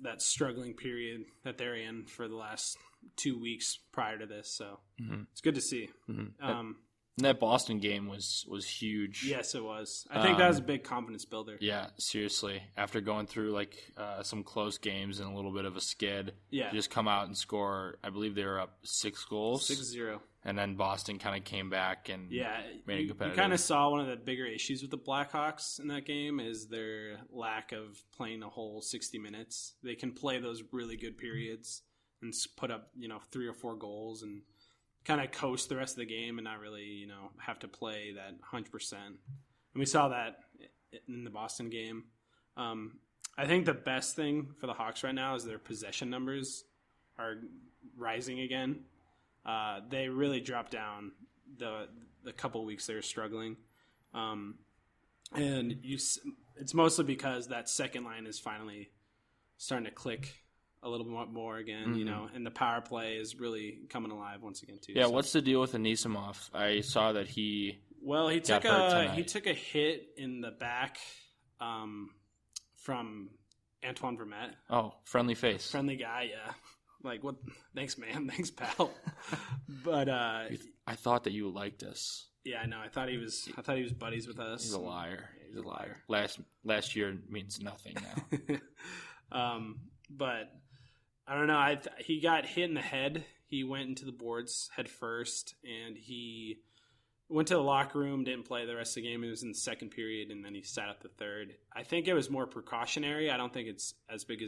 that struggling period that they're in for the last 2 weeks prior to this. So it's good to see. And that Boston game was huge. Yes, it was. I think that was a big confidence builder. Yeah, seriously. After going through some close games and a little bit of a skid, just come out and score. I believe they were up 6 goals. 6-0. And then Boston kind of came back and made it competitive. You kind of saw one of the bigger issues with the Blackhawks in that game is their lack of playing a whole 60 minutes. They can play those really good periods and put up 3 or 4 goals and kind of coast the rest of the game and not really have to play that 100%. And we saw that in the Boston game. I think the best thing for the Hawks right now is their possession numbers are rising again. They really dropped down the couple weeks they were struggling. And it's mostly because that second line is finally starting to click a little bit more again, and the power play is really coming alive once again too. Yeah, so. What's the deal with Anisimov? I saw that he took a hit in the back from Antoine Vermette. Oh, friendly face. Friendly guy, yeah. Like, what? Thanks, man. Thanks, pal. But I thought that you liked us. Yeah, I know. I thought he was buddies with us. He's a liar. He's a liar. Last year means nothing now. But I don't know. He got hit in the head. He went into the boards head first, and he went to the locker room. Didn't play the rest of the game. It was in the second period, and then he sat out the third. I think it was more precautionary. I don't think it's as big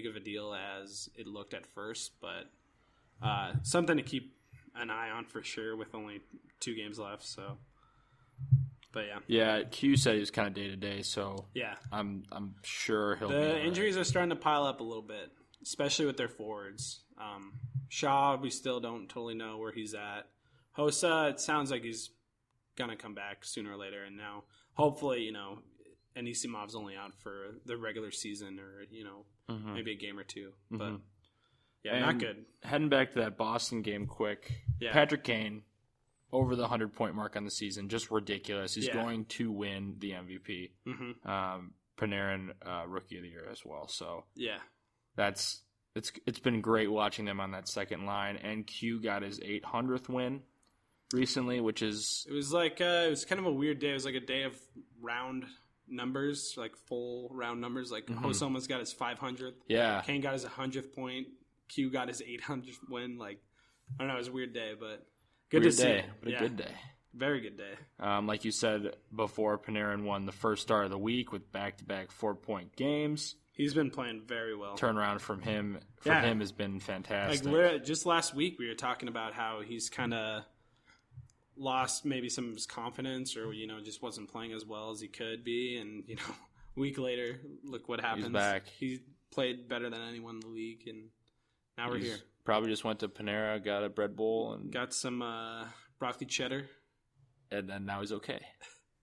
of a deal as it looked at first, but something to keep an eye on for sure with only 2 games left. So, but yeah. Q said he was kind of day to day, so yeah, I'm sure he'll. The injuries are starting to pile up a little bit, especially with their forwards. Shaw, we still don't totally know where he's at. Hossa, it sounds like he's gonna come back sooner or later, and now hopefully Anisimov's only out for the regular season or maybe a game or 2, but and not good. Heading back to that Boston game quick, Patrick Kane over the 100-point mark on the season, just ridiculous. He's going to win the MVP. Panarin Rookie of the Year as well. So it's been great watching them on that second line. And Q got his 800th win recently, which is it was kind of a weird day. It was like a day of round numbers, like full round numbers. Like Hosoma's got his 500th. Yeah. Kane got his 100th point. Q got his 800th win. Like, I don't know, it was a weird day, but good to see. But a good day. Very good day. Like you said before, Panarin won the first start of the week with back-to-back 4-point games. He's been playing very well. Turnaround from him has been fantastic. Like literally, just last week we were talking about how he's kind of lost maybe some of his confidence, or just wasn't playing as well as he could be. And a week later, look what happens. He's back. He played better than anyone in the league, and now we're here. Probably just went to Panera, got a bread bowl, and got some broccoli cheddar, and then now he's okay.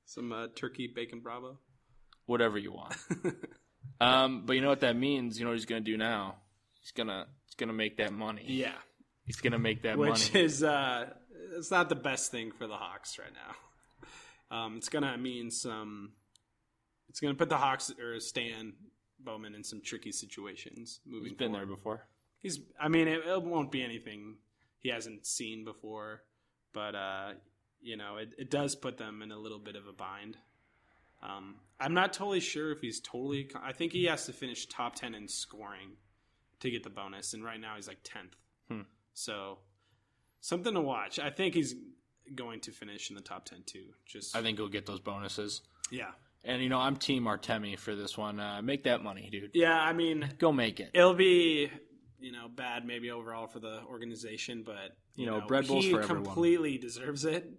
Some turkey bacon bravo, whatever you want. But you know what that means? You know what he's gonna do now? He's gonna make that money. Yeah, he's gonna make that money. Which is it's not the best thing for the Hawks right now. It's gonna mean it's gonna put the Hawks or Stan Bowman in some tricky situations moving. He's been forward. there before. It won't be anything he hasn't seen before, but it does put them in a little bit of a bind. I'm not totally sure if he's totally. I think he has to finish top 10 in scoring to get the bonus, and right now he's like 10th. So something to watch. I think he's going to finish in the top 10 too. I think he'll get those bonuses. Yeah. And I'm Team Artemi for this one. Make that money, dude. Yeah, go make it. It'll be bad maybe overall for the organization, but bread bowls for everyone. He completely deserves it,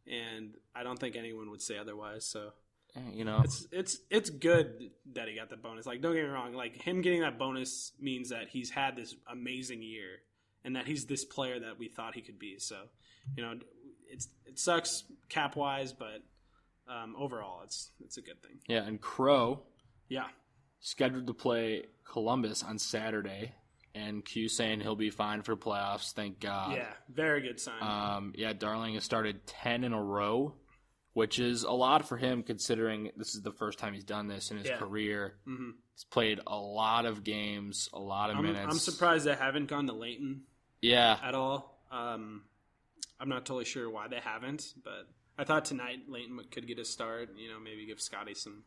and I don't think anyone would say otherwise. So. It's good that he got the bonus. Like, don't get me wrong. Like, him getting that bonus means that he's had this amazing year and that he's this player that we thought he could be. So, it sucks cap wise, but overall, it's a good thing. Yeah, and Crow, yeah, scheduled to play Columbus on Saturday, and Q saying he'll be fine for playoffs. Thank God. Yeah, very good sign. Darling has started 10 in a row which is a lot for him considering this is the first time he's done this in his career. Mm-hmm. He's played a lot of games, a lot of minutes. I'm surprised they haven't gone to Leighton at all. I'm not totally sure why they haven't, but I thought tonight Leighton could get a start, maybe give Scotty some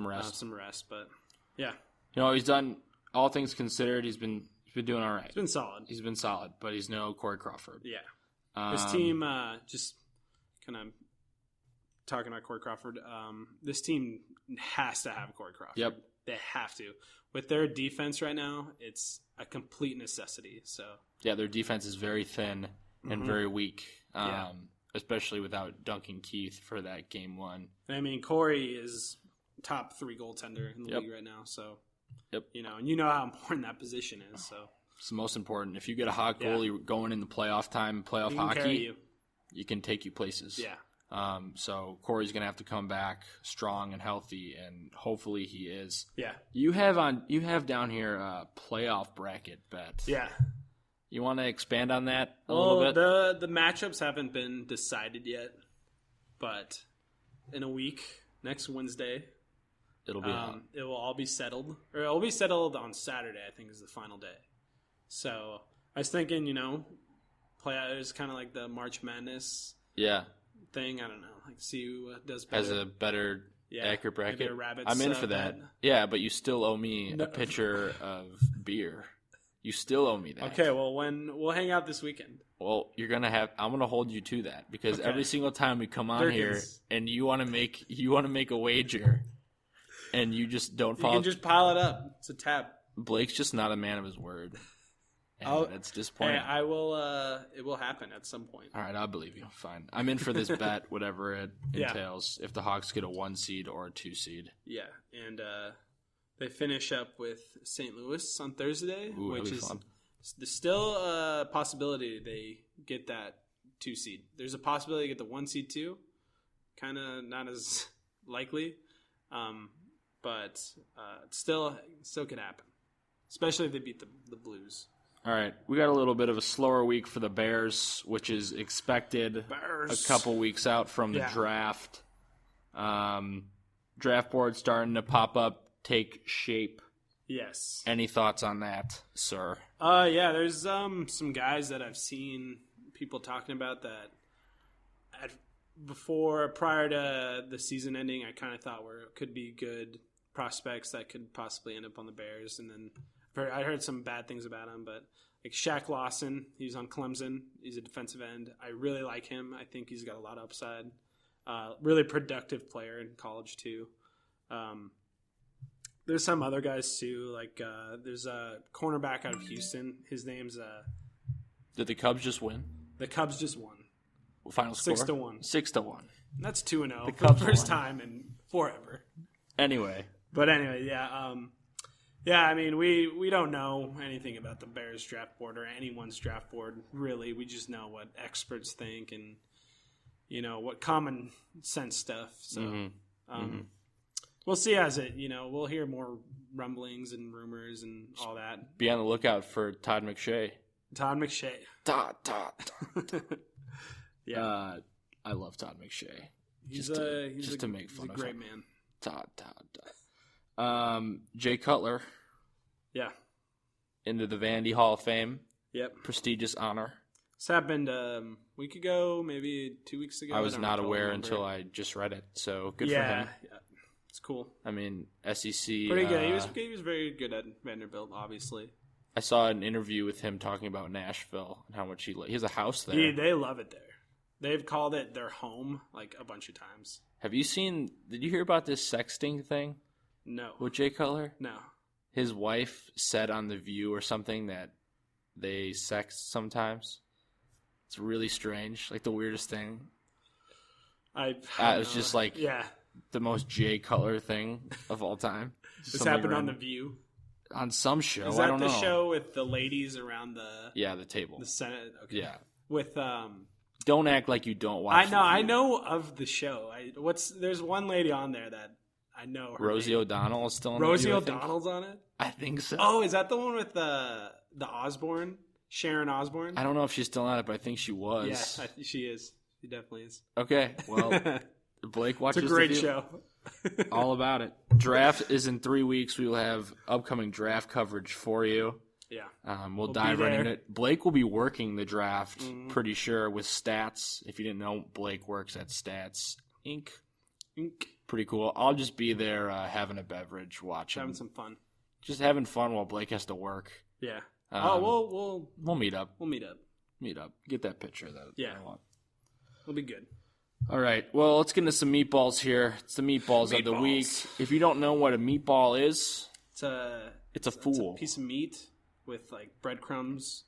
rest, but yeah. He's done, all things considered, he's been doing all right. He's been solid, but he's no Corey Crawford. Yeah. This team, just kind of talking about Corey Crawford, this team has to have Corey Crawford. Yep. They have to. With their defense right now, it's a complete necessity. So yeah, their defense is very thin and very weak, especially without Duncan Keith for that game one. I mean, Corey is top 3 goaltender in the league right now. So, and you know how important that position is. So it's the most important. If you get a hot goalie going in the playoff time, playoff hockey, you can take you places. Yeah. So Corey's going to have to come back strong and healthy, and hopefully he is. Yeah. You have down here a playoff bracket bet. Yeah. You want to expand on that a little bit? The matchups haven't been decided yet, but in a week, next Wednesday, it'll be on. It will all be settled, or it'll be settled on Saturday. I think is the final day. So I was thinking, it's kind of like the March Madness. Yeah. Thing. I don't know. See who does better. Has a better accurate bracket. Rabbits, I'm in for that. Bet. Yeah, but you still owe me a pitcher of beer. You still owe me that. Okay, well, when we'll hang out this weekend. Well, I'm gonna hold you to that because every single time we come on here and you want to make a wager, and you just don't follow. You can just pile it up. It's a tab. Blake's just not a man of his word. And it's disappointing. Hey, I will. It will happen at some point. All right, I'll believe you. Fine, I'm in for this bet, whatever it entails. If the Hawks get a 1 seed or a 2 seed. Yeah, and they finish up with St. Louis on Thursday, which is fun. There's still a possibility they get that 2 seed. There's a possibility they get the 1 seed too. Kind of not as likely, but it still could happen, especially if they beat the Blues. All right, we got a little bit of a slower week for the Bears, which is expected a couple weeks out from the draft. Draft board starting to pop up, take shape. Yes. Any thoughts on that, sir? Yeah, there's some guys that I've seen people talking about that prior to the season ending, I kind of thought could be good prospects that could possibly end up on the Bears, and then I heard some bad things about him, but like Shaq Lawson, he's on Clemson. He's a defensive end. I really like him. I think he's got a lot of upside. Really productive player in college too. There's some other guys too. Like there's a cornerback out of Houston. His name's. Did the Cubs just win? The Cubs just won. Final score? 6-1. 6-1. That's 2-0 for the first time in forever. Anyway, yeah. Yeah, I mean, we don't know anything about the Bears draft board or anyone's draft board, really. We just know what experts think and, what common sense stuff. So we'll see as we'll hear more rumblings and rumors and all that. Be on the lookout for Todd McShay. Todd McShay. Todd. Yeah. I love Todd McShay. He's to make fun of him. He's a great man. Todd. Jay Cutler. Yeah. Into the Vandy Hall of Fame. Yep. Prestigious honor. This happened a week ago, maybe 2 weeks ago. I was not aware until I just read it, so good for him. Yeah, it's cool. I mean, SEC. Pretty good. He was very good at Vanderbilt, obviously. I saw an interview with him talking about Nashville and how much he has a house there. They love it there. They've called it their home like a bunch of times. Did you hear about this sexting thing? No. With Jay Cutler? No. His wife said on The View or something that they sext sometimes. It's really strange. Like the weirdest thing. It was just like the most Jay Cutler thing of all time. This happened on The View? On some show. Is that I don't know. the show with the ladies around the... Yeah, the table. The Senate? Okay. Yeah. With... Don't act like you don't watch I know of the show. There's one lady on there that I know her Rosie name. O'Donnell is still on Rosie O'Donnell's on it? I think so. Oh, is that the one with the Osborne? Sharon Osbourne? I don't know if she's still on it, but I think she was. Yeah, she is. She definitely is. Okay, well, Blake watches. It's a great show. All about it. Draft is in 3 weeks. We will have upcoming draft coverage for you. Yeah. We'll dive right into it. Blake will be working the draft, pretty sure, with Stats. If you didn't know, Blake works at Stats Inc. Pretty cool. I'll just be there having a beverage, watching. Having some fun. Just having fun while Blake has to work. Yeah. We'll meet up. We'll meet up. Get that picture that I want. It'll be good. All right. Well, let's get into some meatballs here. It's the meatballs of the week. If you don't know what a meatball is, it's a fool. It's a piece of meat with like breadcrumbs,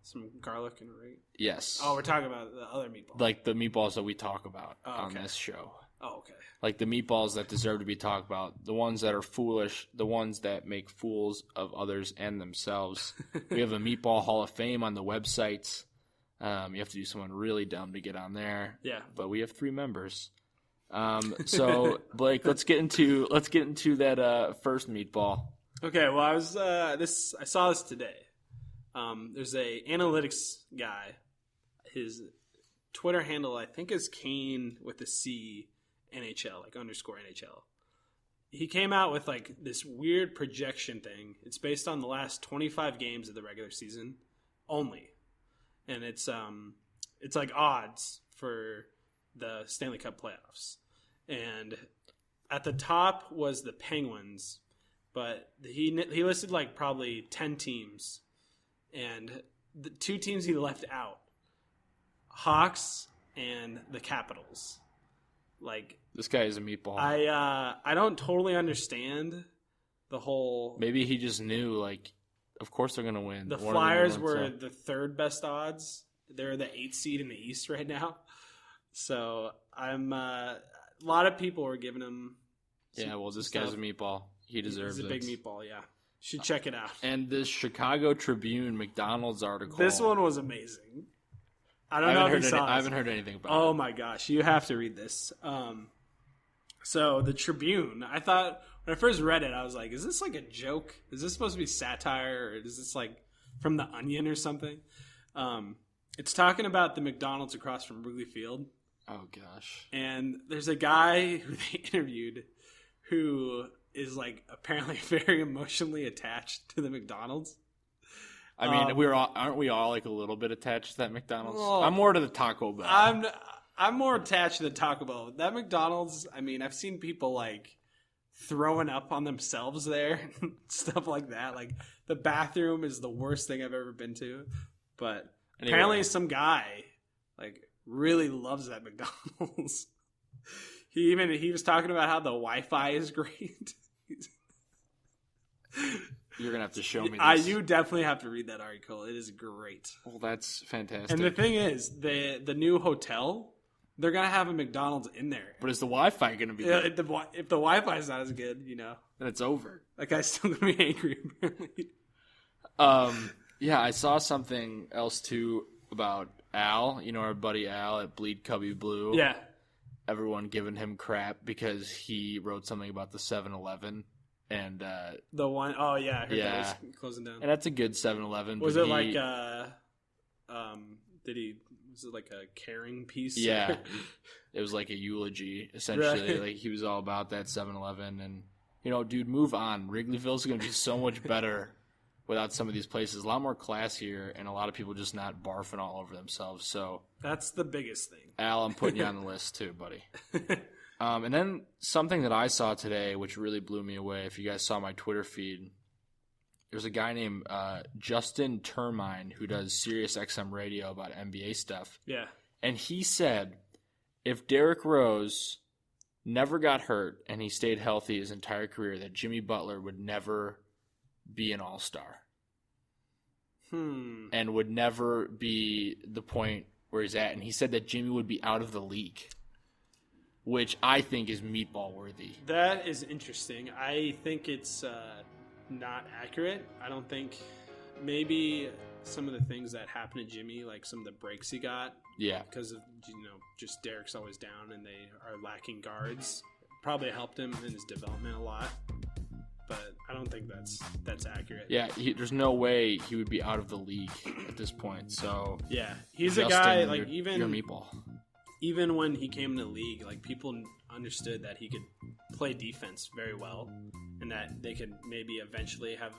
some garlic, and right. Yes. Oh, we're talking about the other meatballs. Like the meatballs that we talk about on this show. Oh, okay. Like the meatballs that deserve to be talked about, the ones that are foolish, the ones that make fools of others and themselves. We have a Meatball Hall of Fame on the website. You have to do someone really dumb to get on there. Yeah. But we have 3 members. So Blake, let's get into that first meatball. Okay. Well, I saw this today. There's a analytics guy. His Twitter handle, I think, is Kane with a C NHL, like _ NHL. He came out with like this weird projection thing. It's based on the last 25 games of the regular season only. And it's like odds for the Stanley Cup playoffs. And at the top was the Penguins, but he listed like probably 10 teams. And the 2 teams he left out, Hawks and the Capitals. Like, this guy is a meatball. I don't totally understand the whole. Maybe he just knew, like, of course they're gonna win. The Flyers were the 3rd best odds. They're the 8th seed in the East right now. So a lot of people were giving him. This guy's a meatball. He deserves it. He's a big meatball. Yeah, should check it out. And this Chicago Tribune McDonald's article. This one was amazing. I haven't heard anything about it. Oh my gosh, you have to read this. So the Tribune, I thought when I first read it, I was like, is this like a joke? Is this supposed to be satire, or is this like from The Onion or something? It's talking about the McDonald's across from Wrigley Field. Oh gosh. And there's a guy who they interviewed who is like apparently very emotionally attached to the McDonald's. I mean, aren't we all like a little bit attached to that McDonald's? I'm more to the Taco Bell. I'm more attached to the Taco Bell. That McDonald's, I mean, I've seen people like throwing up on themselves there, stuff like that. Like the bathroom is the worst thing I've ever been to. But apparently some guy like really loves that McDonald's. He was talking about how the Wi-Fi is great. You're going to have to show me this. You definitely have to read that article. It is great. Well, that's fantastic. And the thing is, the new hotel, they're going to have a McDonald's in there. But is the Wi-Fi going to be good? If the Wi-Fi is not as good, then it's over. That guy's still going to be angry, apparently. Yeah, I saw something else, too, about Al. Our buddy Al at Bleed Cubby Blue. Yeah. Everyone giving him crap because he wrote something about the 7-Eleven. And the one, oh yeah, I heard that was closing down. And that's a good 7-Eleven. Was it like was it like a caring piece? Yeah, it was like a eulogy essentially. Right. Like he was all about that 7-Eleven, and dude, move on. Wrigleyville's going to be so much better without some of these places. A lot more classier, and a lot of people just not barfing all over themselves. So that's the biggest thing. Al, I'm putting you on the list too, buddy. And then something that I saw today, which really blew me away, if you guys saw my Twitter feed, there's a guy named Justin Termine who does Sirius XM radio about NBA stuff. Yeah. And he said if Derrick Rose never got hurt and he stayed healthy his entire career, that Jimmy Butler would never be an all-star. And would never be the point where he's at. And he said that Jimmy would be out of the league, which I think is meatball worthy. That is interesting. I think it's not accurate. I don't think maybe some of the things that happened to Jimmy, like some of the breaks he got, because of just Derek's always down and they are lacking guards, probably helped him in his development a lot. But I don't think that's accurate. Yeah, there's no way he would be out of the league at this point. So yeah, he's Justin, a guy like you're a meatball. even when he came in the league, like people understood that he could play defense very well, and that they could maybe eventually have